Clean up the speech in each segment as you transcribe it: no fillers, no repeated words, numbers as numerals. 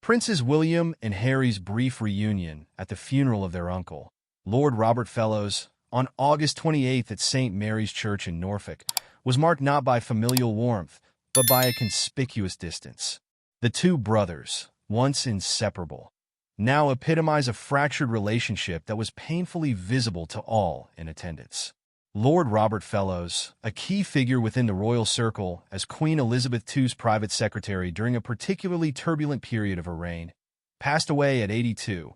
Princes William and Harry's brief reunion at the funeral of their uncle, Lord Robert Fellows, on August 28th at St. Mary's Church in Norfolk, was marked not by familial warmth, but by a conspicuous distance. The two brothers, once inseparable, now epitomize a fractured relationship that was painfully visible to all in attendance. Lord Robert Fellows, a key figure within the royal circle as Queen Elizabeth II's private secretary during a particularly turbulent period of her reign, passed away at 82,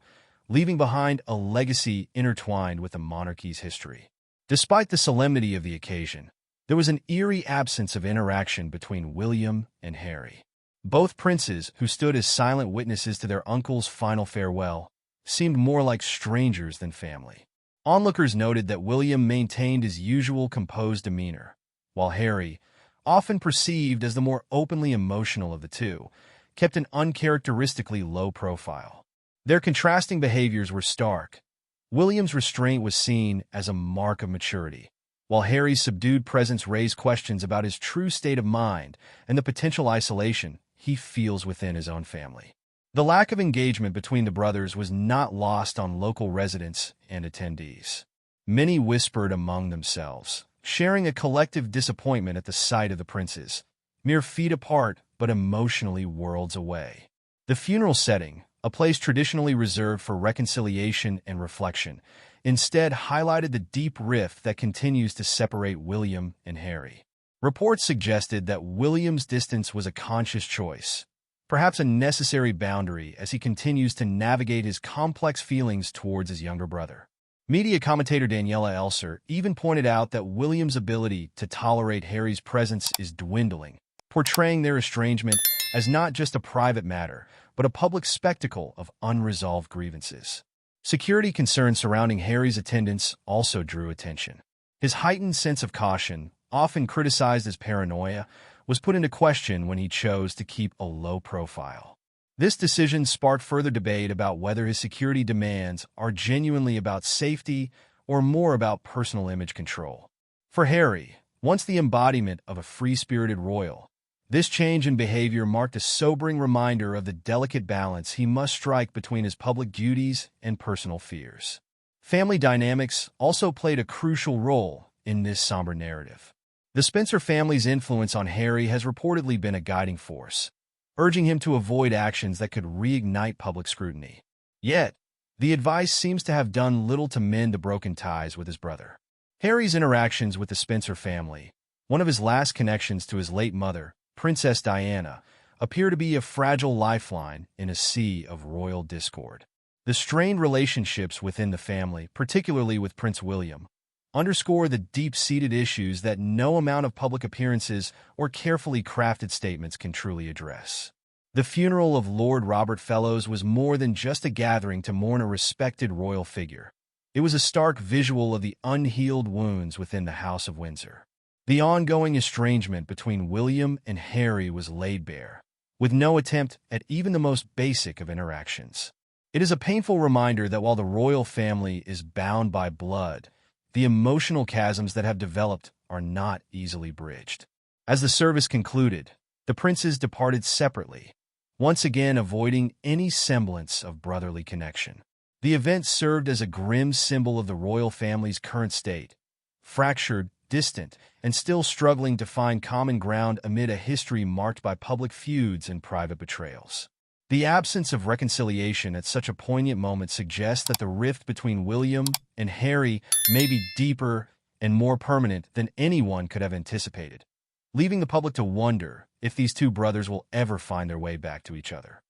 leaving behind a legacy intertwined with the monarchy's history. Despite the solemnity of the occasion, there was an eerie absence of interaction between William and Harry. Both princes, who stood as silent witnesses to their uncle's final farewell, seemed more like strangers than family. Onlookers noted that William maintained his usual composed demeanor, while Harry, often perceived as the more openly emotional of the two, kept an uncharacteristically low profile. Their contrasting behaviors were stark. William's restraint was seen as a mark of maturity, while Harry's subdued presence raised questions about his true state of mind and the potential isolation he feels within his own family. The lack of engagement between the brothers was not lost on local residents and attendees. Many whispered among themselves, sharing a collective disappointment at the sight of the princes, mere feet apart but emotionally worlds away. The funeral setting, a place traditionally reserved for reconciliation and reflection, instead highlighted the deep rift that continues to separate William and Harry. Reports suggested that William's distance was a conscious choice, perhaps a necessary boundary as he continues to navigate his complex feelings towards his younger brother. Media commentator Daniela Elser even pointed out that William's ability to tolerate Harry's presence is dwindling, portraying their estrangement as not just a private matter, but a public spectacle of unresolved grievances. Security concerns surrounding Harry's attendance also drew attention. His heightened sense of caution, often criticized as paranoia, was put into question when he chose to keep a low profile. This decision sparked further debate about whether his security demands are genuinely about safety or more about personal image control. For Harry, once the embodiment of a free-spirited royal, this change in behavior marked a sobering reminder of the delicate balance he must strike between his public duties and personal fears. Family dynamics also played a crucial role in this somber narrative. The Spencer family's influence on Harry has reportedly been a guiding force, urging him to avoid actions that could reignite public scrutiny. Yet, the advice seems to have done little to mend the broken ties with his brother. Harry's interactions with the Spencer family, one of his last connections to his late mother, Princess Diana, appear to be a fragile lifeline in a sea of royal discord. The strained relationships within the family, particularly with Prince William, underscore the deep-seated issues that no amount of public appearances or carefully crafted statements can truly address. The funeral of Lord Robert Fellows was more than just a gathering to mourn a respected royal figure. It was a stark visual of the unhealed wounds within the House of Windsor. The ongoing estrangement between William and Harry was laid bare, with no attempt at even the most basic of interactions. It is a painful reminder that while the royal family is bound by blood, the emotional chasms that have developed are not easily bridged. As the service concluded, the princes departed separately, once again avoiding any semblance of brotherly connection. The event served as a grim symbol of the royal family's current state, fractured, distant, and still struggling to find common ground amid a history marked by public feuds and private betrayals. The absence of reconciliation at such a poignant moment suggests that the rift between William and Harry may be deeper and more permanent than anyone could have anticipated, leaving the public to wonder if these two brothers will ever find their way back to each other.